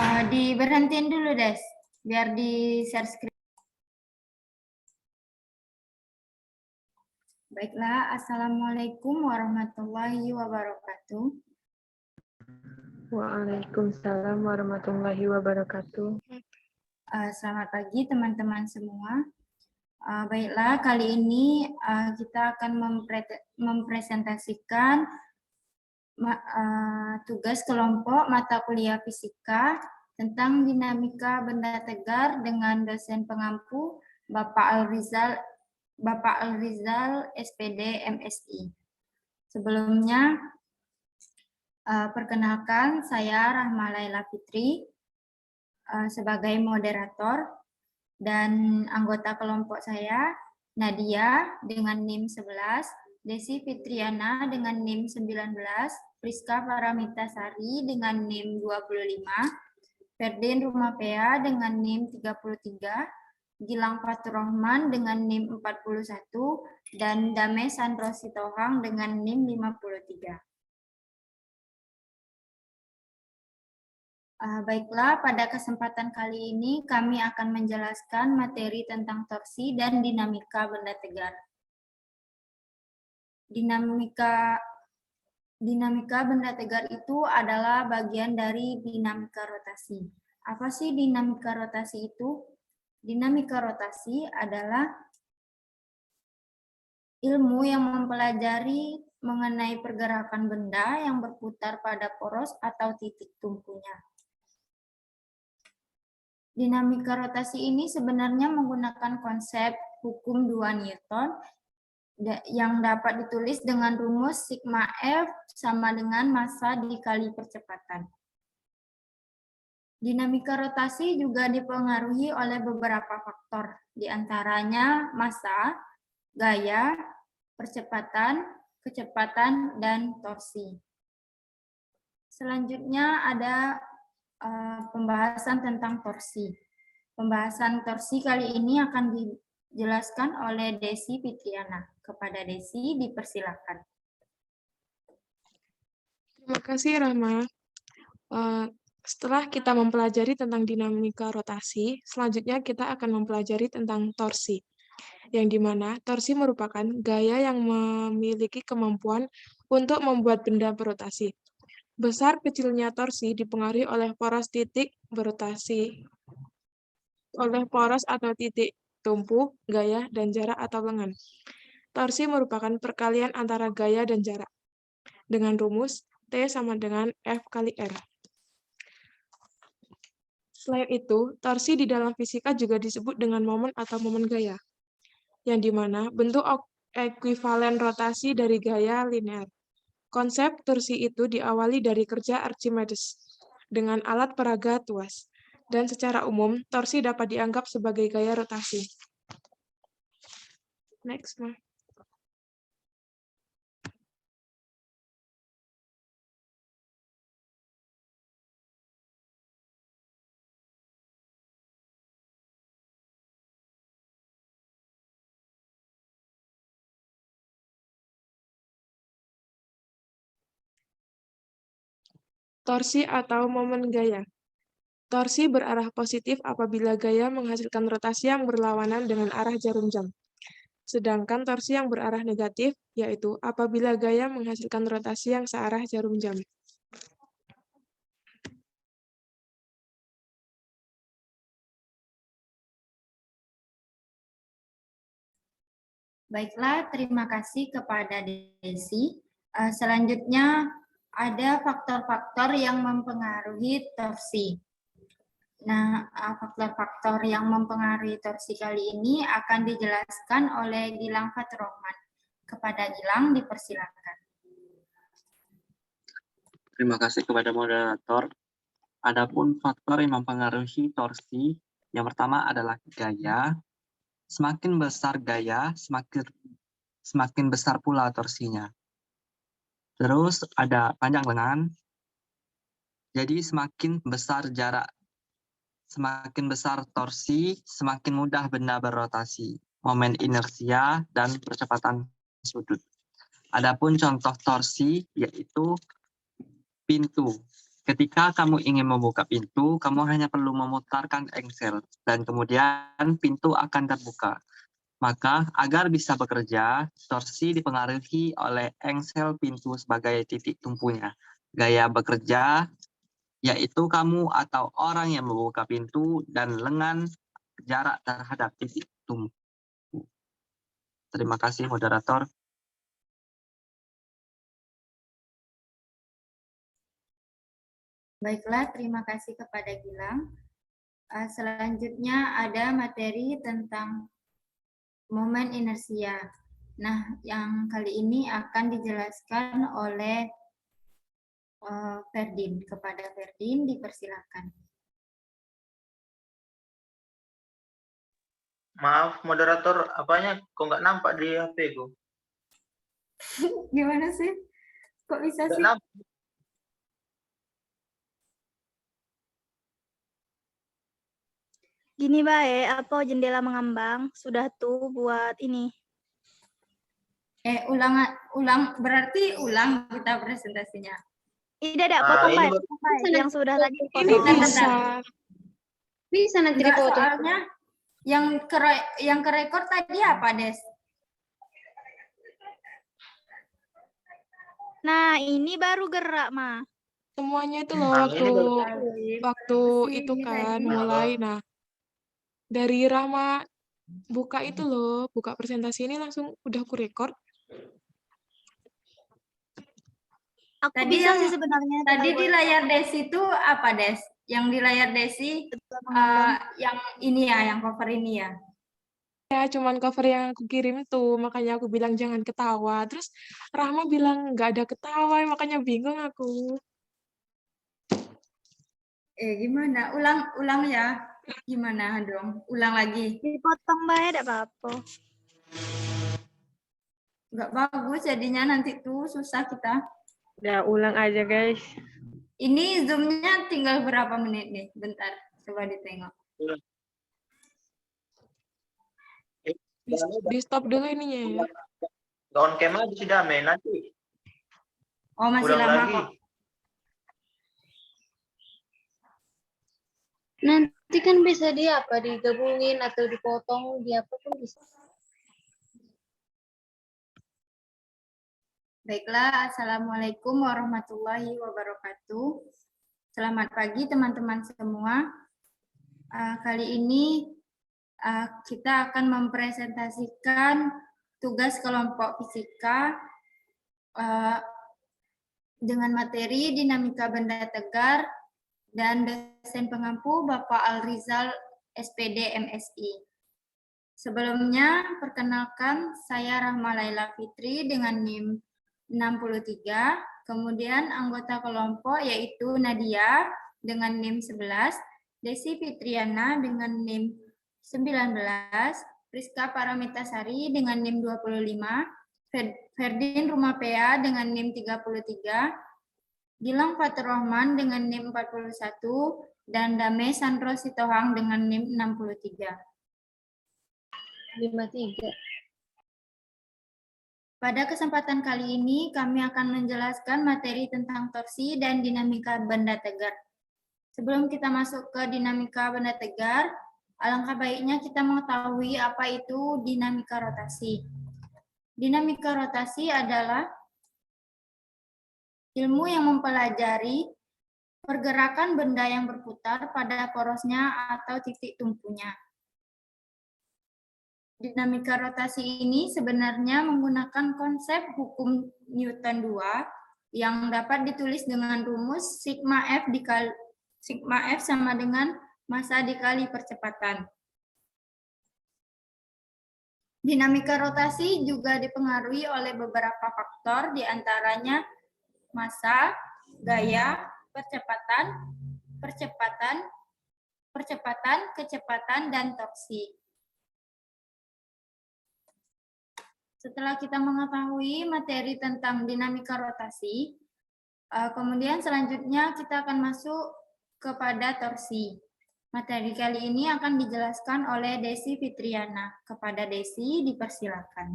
Diberhentiin dulu, Des, biar di share screen. Baiklah, Assalamualaikum warahmatullahi wabarakatuh. Waalaikumsalam warahmatullahi wabarakatuh. Selamat pagi teman-teman semua. Baiklah, kali ini kita akan mempresentasikan tugas kelompok mata kuliah fisika tentang dinamika benda tegar dengan dosen pengampu Bapak Al-Rizal SPD MSI. Sebelumnya, perkenalkan saya Rahma Laila Fitri sebagai moderator dan anggota kelompok saya Nadia dengan NIM 11, Desi Fitriana dengan NIM 19, Priska Paramita Sari dengan NIM 25, Ferdin Rumapea dengan NIM 33, Gilang Faturrahman dengan NIM 41, dan Dame Sandro Sitohang dengan NIM 53. Baiklah, pada kesempatan kali ini kami akan menjelaskan materi tentang torsi dan dinamika benda tegar. Dinamika benda tegar itu adalah bagian dari dinamika rotasi. Apa sih dinamika rotasi itu? Dinamika rotasi adalah ilmu yang mempelajari mengenai pergerakan benda yang berputar pada poros atau titik tumpunya. Dinamika rotasi ini sebenarnya menggunakan konsep hukum 2 Newton yang dapat ditulis dengan rumus sigma F sama dengan massa dikali percepatan. Dinamika rotasi juga dipengaruhi oleh beberapa faktor, di antaranya massa, gaya, percepatan, kecepatan, dan torsi. Selanjutnya ada pembahasan tentang torsi. Pembahasan torsi kali ini akan dijelaskan oleh Desi Fitriana. Kepada Desi, dipersilakan. Terima kasih, Rahma. Setelah kita mempelajari tentang dinamika rotasi, selanjutnya kita akan mempelajari tentang torsi, yang dimana torsi merupakan gaya yang memiliki kemampuan untuk membuat benda berotasi. Besar kecilnya torsi dipengaruhi oleh poros titik berotasi, oleh poros atau titik tumpu, gaya, dan jarak atau lengan. Torsi merupakan perkalian antara gaya dan jarak, dengan rumus T sama dengan F kali R. Selain itu, torsi di dalam fisika juga disebut dengan momen atau momen gaya, yang dimana bentuk ekuivalen rotasi dari gaya linear. Konsep torsi itu diawali dari kerja Archimedes dengan alat peraga tuas, dan secara umum torsi dapat dianggap sebagai gaya rotasi. Next, Ma. Torsi atau momen gaya. Torsi berarah positif apabila gaya menghasilkan rotasi yang berlawanan dengan arah jarum jam. Sedangkan torsi yang berarah negatif, yaitu apabila gaya menghasilkan rotasi yang searah jarum jam. Baiklah, terima kasih kepada Desi. Selanjutnya ada faktor-faktor yang mempengaruhi torsi. Nah, faktor-faktor yang mempengaruhi torsi kali ini akan dijelaskan oleh Gilang Faturrahman. Kepada Gilang, dipersilakan. Terima kasih kepada moderator. Adapun faktor yang mempengaruhi torsi, yang pertama adalah gaya. Semakin besar gaya, semakin besar pula torsinya. Terus ada panjang lengan. Jadi semakin besar jarak, semakin besar torsi, semakin mudah benda berrotasi, momen inersia, dan percepatan sudut. Adapun contoh torsi yaitu pintu. Ketika kamu ingin membuka pintu, kamu hanya perlu memutarkan engsel dan kemudian pintu akan terbuka. Maka, agar bisa bekerja, torsi dipengaruhi oleh engsel pintu sebagai titik tumpunya. Gaya bekerja, yaitu kamu atau orang yang membuka pintu dan lengan jarak terhadap titik tumpu. Terima kasih, moderator. Baiklah, terima kasih kepada Gilang. Selanjutnya ada materi tentang momen inersia. Nah, yang kali ini akan dijelaskan oleh Ferdin. Kepada Ferdin, dipersilakan. Maaf, moderator, apanya kok nggak nampak di HP ku? Gimana sih? Kok bisa Nggak sih? nampak. Gini baik, apa jendela mengambang sudah tuh buat ini. Ulang, berarti ulang kita presentasinya. Tidak ada, Ah, potong ini baik, baru- potong baik. Yang sudah tadi Ini potong. bisa. Bisa nanti Enggak, dipotong. soalnya yang ke record tadi apa, Des? Nah, ini baru gerak, Ma. Semuanya itu loh Ah, waktu ini itu kan mulai. Nah, dari Rama buka itu loh, buka presentasi ini langsung udah aku record. Aku Tadi bisa yang- sih sebenarnya. Tadi tinggal di buat layar Desi itu apa, Des? Yang di layar Desi mengambang. yang ini ya, yang cover ini ya. Ya, cuman cover yang aku kirim tuh, makanya aku bilang jangan ketawa. Terus Rahma bilang nggak ada ketawa, makanya bingung aku. Gimana? Ulang ya. Gimana dong? Ulang lagi. Dipotong baik, tidak apa-apa. Nggak bagus jadinya nanti tuh susah kita. Ya, ulang aja, guys. Ini Zoom-nya tinggal berapa menit nih? Bentar, coba ditengok. Di stop dulu ininya ya. nggak on cam aja sudah, men. Nanti Oh, masih ulang lama lagi. kok. Nanti kan bisa digabungin atau dipotong, di apa pun bisa. Baiklah, Assalamualaikum warahmatullahi wabarakatuh. Selamat pagi teman-teman semua. Kali ini kita akan mempresentasikan tugas kelompok fisika dengan materi dinamika benda tegar dan dosen pengampu Bapak Al-Rizal SPD MSI. Sebelumnya, perkenalkan saya Rahma Laila Fitri dengan NIM 63, kemudian anggota kelompok yaitu Nadia dengan NIM 11, Desi Fitriana dengan NIM 19, Priska Paramitasari dengan NIM 25, Ferdin Rumapea dengan NIM 33, Gilang Fatur Rahman dengan NIM 41, dan Dame Sandro Sitohang dengan NIM 63. 53. Pada kesempatan kali ini, kami akan menjelaskan materi tentang torsi dan dinamika benda tegar. Sebelum kita masuk ke dinamika benda tegar, alangkah baiknya kita mengetahui apa itu dinamika rotasi. Dinamika rotasi adalah ilmu yang mempelajari pergerakan benda yang berputar pada porosnya atau titik tumpunya. Dinamika rotasi ini sebenarnya menggunakan konsep hukum Newton 2 yang dapat ditulis dengan rumus sigma F sama dengan massa dikali percepatan. Dinamika rotasi juga dipengaruhi oleh beberapa faktor, diantaranya massa, gaya, kecepatan, dan torsi. Setelah kita mengetahui materi tentang dinamika rotasi, kemudian selanjutnya kita akan masuk kepada torsi. Materi kali ini akan dijelaskan oleh Desi Fitriana. Kepada Desi, dipersilakan.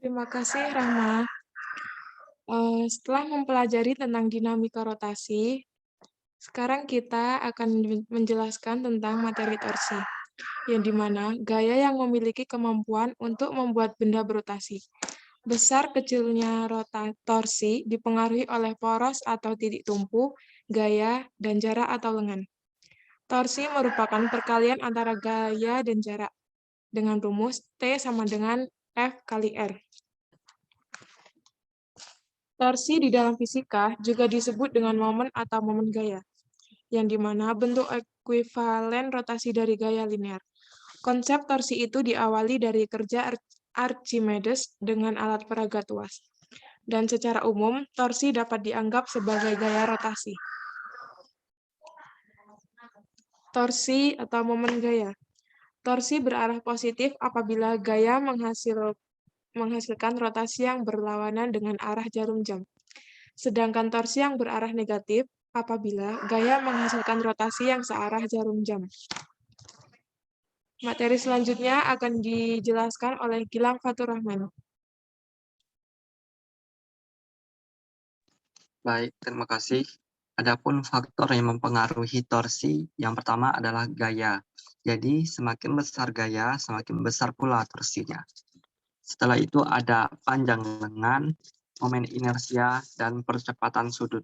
Terima kasih, Rahma. Setelah mempelajari tentang dinamika rotasi, sekarang kita akan menjelaskan tentang materi torsi, yang dimana gaya yang memiliki kemampuan untuk membuat benda berotasi. Besar kecilnya torsi dipengaruhi oleh poros atau titik tumpu, gaya, dan jarak atau lengan. Torsi merupakan perkalian antara gaya dan jarak, dengan rumus T sama dengan F kali R. Torsi di dalam fisika juga disebut dengan momen atau momen gaya, yang dimana bentuk ekuivalen rotasi dari gaya linear. Konsep torsi itu diawali dari kerja Archimedes dengan alat peraga tuas. Dan secara umum, torsi dapat dianggap sebagai gaya rotasi. Torsi atau momen gaya. Torsi berarah positif apabila gaya menghasilkan rotasi yang berlawanan dengan arah jarum jam. Sedangkan torsi yang berarah negatif apabila gaya menghasilkan rotasi yang searah jarum jam. Materi selanjutnya akan dijelaskan oleh Gilang Faturrahman. Baik, terima kasih. Adapun faktor yang mempengaruhi torsi, yang pertama adalah gaya. Jadi, semakin besar gaya, semakin besar pula torsinya. Setelah itu ada panjang lengan, momen inersia, dan percepatan sudut.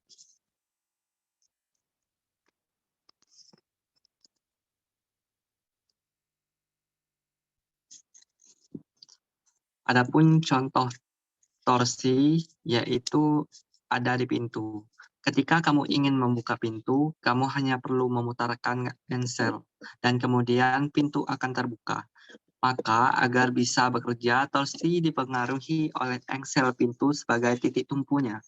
Adapun contoh torsi yaitu ada di pintu. Ketika kamu ingin membuka pintu, kamu hanya perlu memutarkan engsel dan kemudian pintu akan terbuka. Maka agar bisa bekerja, torsi dipengaruhi oleh engsel pintu sebagai titik tumpunya.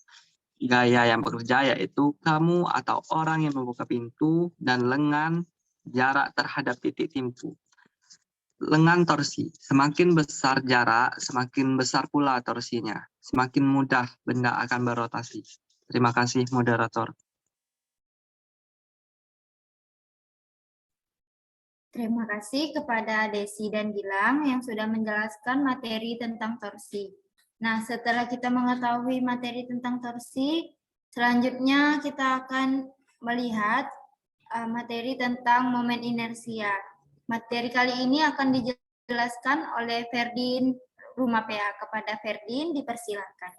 Gaya yang bekerja yaitu kamu atau orang yang membuka pintu dan lengan jarak terhadap titik tumpu. Lengan torsi, semakin besar jarak, semakin besar pula torsinya. Semakin mudah benda akan berotasi. Terima kasih, moderator. Terima kasih kepada Desi dan Gilang yang sudah menjelaskan materi tentang torsi. Nah, setelah kita mengetahui materi tentang torsi, selanjutnya kita akan melihat materi tentang momen inersia. Materi kali ini akan dijelaskan oleh Ferdin Rumah PA. Kepada Ferdin, dipersilakan.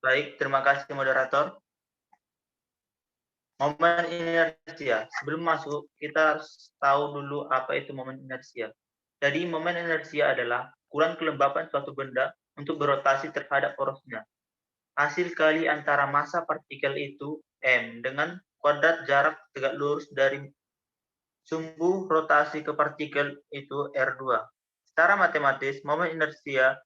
Baik, terima kasih moderator. Momen inersia. Sebelum masuk, kita harus tahu dulu apa itu momen inersia. Jadi, momen inersia adalah ukuran kelembapan suatu benda untuk berotasi terhadap porosnya. Hasil kali antara massa partikel itu M dengan kuadrat jarak tegak lurus dari sumbu rotasi ke partikel itu R2. Secara matematis, momen inersia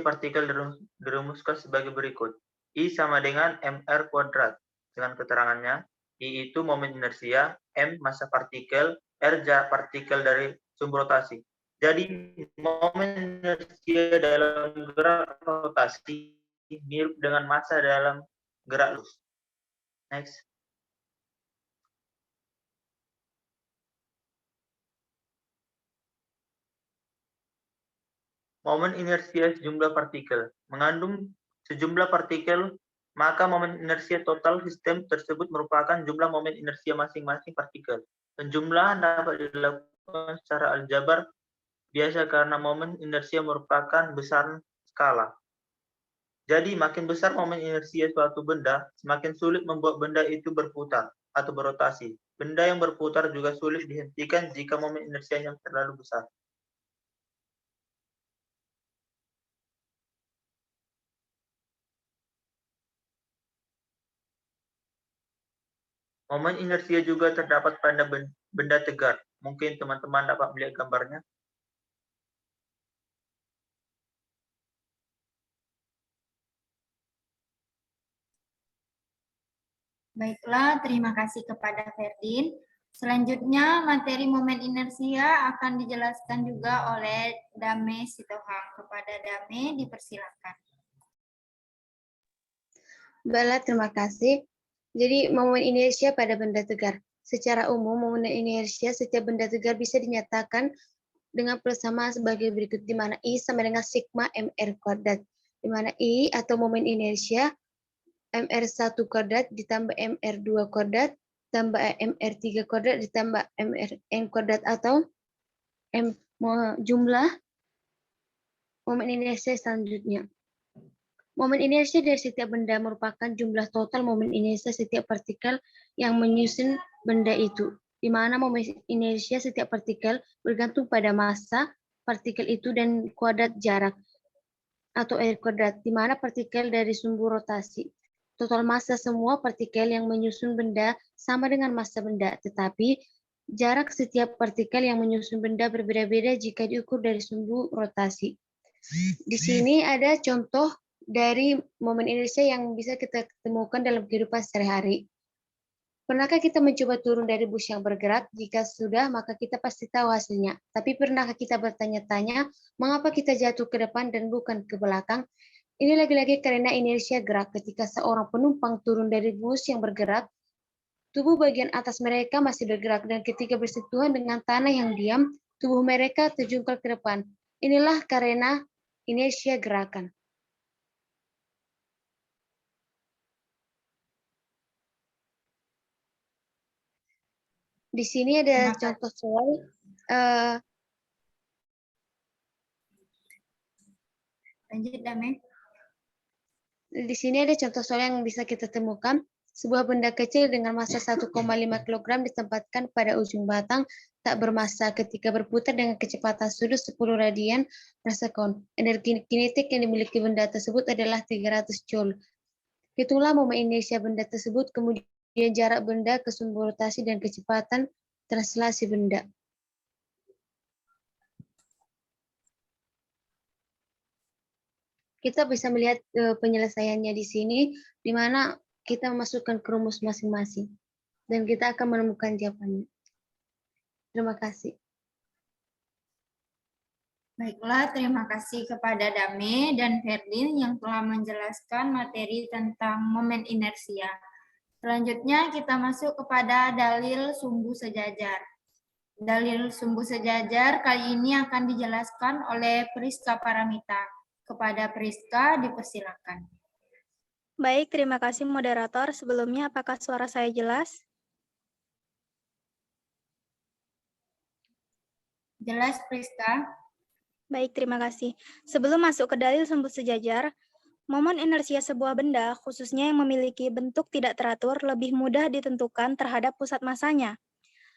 partikel dirumuskan sebagai berikut. I sama dengan mr kuadrat. Dengan keterangannya, I itu momen inersia, M massa partikel, R jarak partikel dari sumbu rotasi. Jadi, momen inersia dalam gerak rotasi mirip dengan massa dalam gerak lurus. Next. Momen inersia sejumlah partikel. Mengandung sejumlah partikel, maka momen inersia total sistem tersebut merupakan jumlah momen inersia masing-masing partikel. Penjumlahan dapat dilakukan secara aljabar biasa karena momen inersia merupakan besaran skala. Jadi, makin besar momen inersia suatu benda, semakin sulit membuat benda itu berputar atau berotasi. Benda yang berputar juga sulit dihentikan jika momen inersianya terlalu besar. Momen inersia juga terdapat pada benda tegar. Mungkin teman-teman dapat melihat gambarnya. Baiklah, terima kasih kepada Ferdin. Selanjutnya, materi momen inersia akan dijelaskan juga oleh Dame Sitohang. Kepada Dame, dipersilakan. Baiklah, terima kasih. Jadi, momen inersia pada benda tegar. Secara umum, momen inersia setiap benda tegar bisa dinyatakan dengan persamaan sebagai berikut, di mana I sama dengan sigma mr kuadrat, di mana I atau momen inersia MR1 kuadrat ditambah MR2 kuadrat tambah MR3 kuadrat ditambah MRN kuadrat atau jumlah momen inersia selanjutnya. Momen inersia dari setiap benda merupakan jumlah total momen inersia setiap partikel yang menyusun benda itu, di mana momen inersia setiap partikel bergantung pada massa partikel itu dan kuadrat jarak atau R kuadrat, di mana partikel dari sumbu rotasi. Total massa semua partikel yang menyusun benda sama dengan massa benda, tetapi jarak setiap partikel yang menyusun benda berbeda-beda jika diukur dari sumbu rotasi. Di sini ada contoh dari momen inersia yang bisa kita temukan dalam kehidupan sehari-hari. Pernahkah kita mencoba turun dari bus yang bergerak? Jika sudah, maka kita pasti tahu hasilnya. Tapi pernahkah kita bertanya-tanya, mengapa kita jatuh ke depan dan bukan ke belakang? Ini lagi-lagi karena inersia gerak. Ketika seorang penumpang turun dari bus yang bergerak, tubuh bagian atas mereka masih bergerak, dan ketika bersentuhan dengan tanah yang diam, tubuh mereka terjungkal ke depan. Inilah karena inersia gerakan. Di sini ada contoh soal. Lanjut, Dame. Di sini ada contoh soal yang bisa kita temukan. Sebuah benda kecil dengan massa 1,5 kg ditempatkan pada ujung batang tak bermassa ketika berputar dengan kecepatan sudut 10 radian per sekon. Energi kinetik yang dimiliki benda tersebut adalah 300 joule. Hitunglah momen inersia benda tersebut, kemudian jarak benda ke sumbu rotasi dan kecepatan translasi benda. Kita bisa melihat penyelesaiannya di sini, di mana kita memasukkan ke rumus masing-masing. Dan kita akan menemukan jawabannya. Terima kasih. Baiklah, terima kasih kepada Dame dan Ferdin yang telah menjelaskan materi tentang momen inersia. Selanjutnya kita masuk kepada dalil sumbu sejajar. Dalil sumbu sejajar kali ini akan dijelaskan oleh Priska Paramita. Kepada Priska, dipersilakan. Baik, terima kasih moderator. Sebelumnya, apakah suara saya jelas? Jelas, Priska? Baik, terima kasih. Sebelum masuk ke dalil sumbu sejajar, momen inersia sebuah benda, khususnya yang memiliki bentuk tidak teratur, lebih mudah ditentukan terhadap pusat massanya.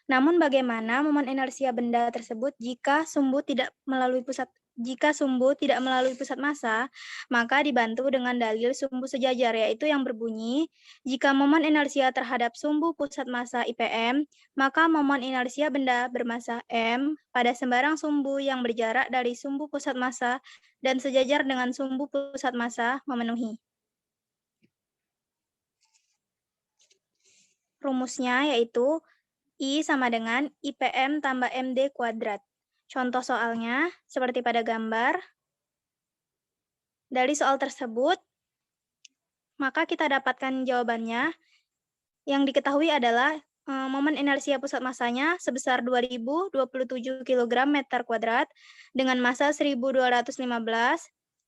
Namun bagaimana momen inersia benda tersebut jika sumbu tidak melalui pusat massa, maka dibantu dengan dalil sumbu sejajar, yaitu yang berbunyi, jika momen inersia terhadap sumbu pusat massa IPM, maka momen inersia benda bermassa M pada sembarang sumbu yang berjarak dari sumbu pusat massa dan sejajar dengan sumbu pusat massa memenuhi. Rumusnya yaitu I sama dengan IPM tambah MD kuadrat. Contoh soalnya, seperti pada gambar. Dari soal tersebut, maka kita dapatkan jawabannya. Yang diketahui adalah momen inersia pusat massanya sebesar 2027 kg meter kuadrat dengan massa 1215,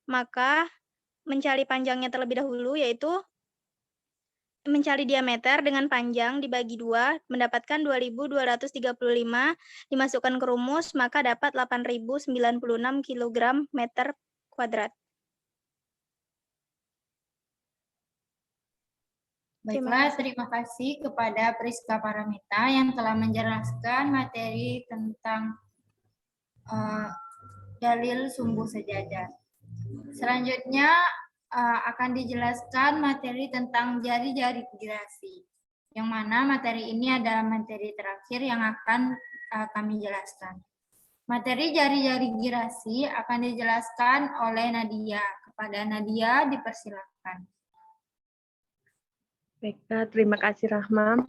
maka mencari panjangnya terlebih dahulu, yaitu mencari diameter dengan panjang dibagi 2, mendapatkan 2235, dimasukkan ke rumus, maka dapat 8096 kg meter kuadrat. Baiklah, terima kasih kepada Priska Paramita yang telah menjelaskan materi tentang dalil sumbu sejajar. Selanjutnya akan dijelaskan materi tentang jari-jari girasi, yang mana materi ini adalah materi terakhir yang akan kami jelaskan. Materi jari-jari girasi akan dijelaskan oleh Nadia. Kepada Nadia, dipersilakan. Baiklah, terima kasih Rahma.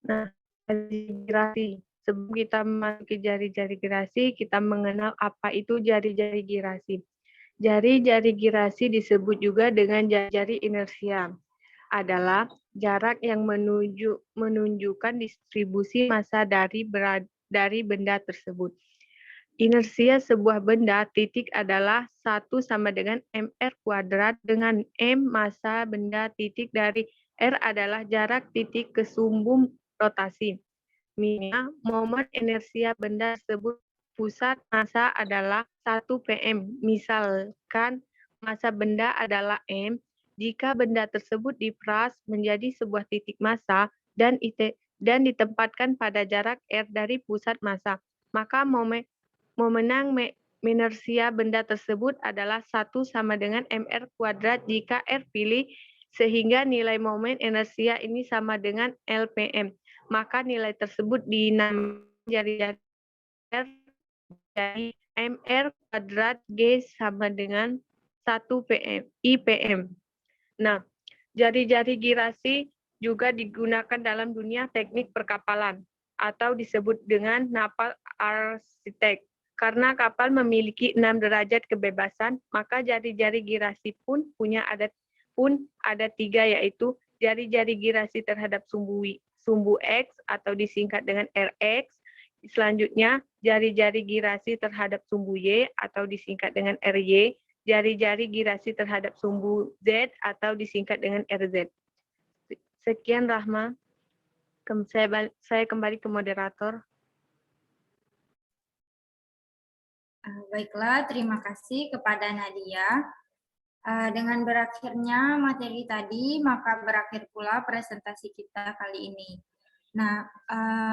Nah, jari girasi. Sebelum kita memasuki jari-jari girasi, kita mengenal apa itu jari-jari girasi. Jari-jari girasi disebut juga dengan jari-jari inersia. Adalah jarak yang menunjukkan distribusi massa dari benda tersebut. Inersia sebuah benda titik adalah 1 sama dengan mr kuadrat dengan m massa benda titik dari r adalah jarak titik ke sumbu rotasi. Misalnya, momen inersia benda tersebut pusat massa adalah 1 pm. Misalkan massa benda adalah m, jika benda tersebut diperas menjadi sebuah titik massa dan ditempatkan pada jarak r dari pusat massa, maka momenang inersia benda tersebut adalah 1 sama dengan mr kuadrat jika r pilih, sehingga nilai momen inersia ini sama dengan LPM. Maka nilai tersebut dinamakan jari-jari R jadi mr kuadrat G sama dengan 1 IPM. Nah, jari-jari girasi juga digunakan dalam dunia teknik perkapalan atau disebut dengan naval arsitek. Karena kapal memiliki 6 derajat kebebasan, maka jari-jari girasi pun ada 3, yaitu jari-jari girasi terhadap sumbu X atau disingkat dengan Rx. Selanjutnya, jari-jari girasi terhadap sumbu Y atau disingkat dengan Ry. Jari-jari girasi terhadap sumbu Z atau disingkat dengan RZ. Sekian, Rahma. Saya kembali ke moderator. Baiklah, terima kasih kepada Nadia. Dengan berakhirnya materi tadi, maka berakhir pula presentasi kita kali ini. Nah,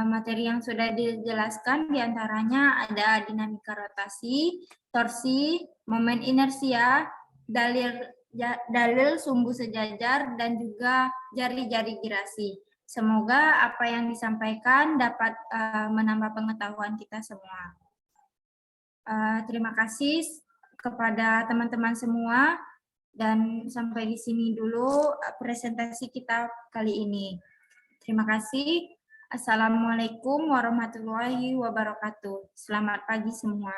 materi yang sudah dijelaskan diantaranya ada dinamika rotasi, torsi, momen inersia, dalil sumbu sejajar, dan juga jari-jari girasi. Semoga apa yang disampaikan dapat menambah pengetahuan kita semua. Terima kasih kepada teman-teman semua, dan sampai di sini dulu presentasi kita kali ini. Terima kasih. Assalamualaikum warahmatullahi wabarakatuh. Selamat pagi semua.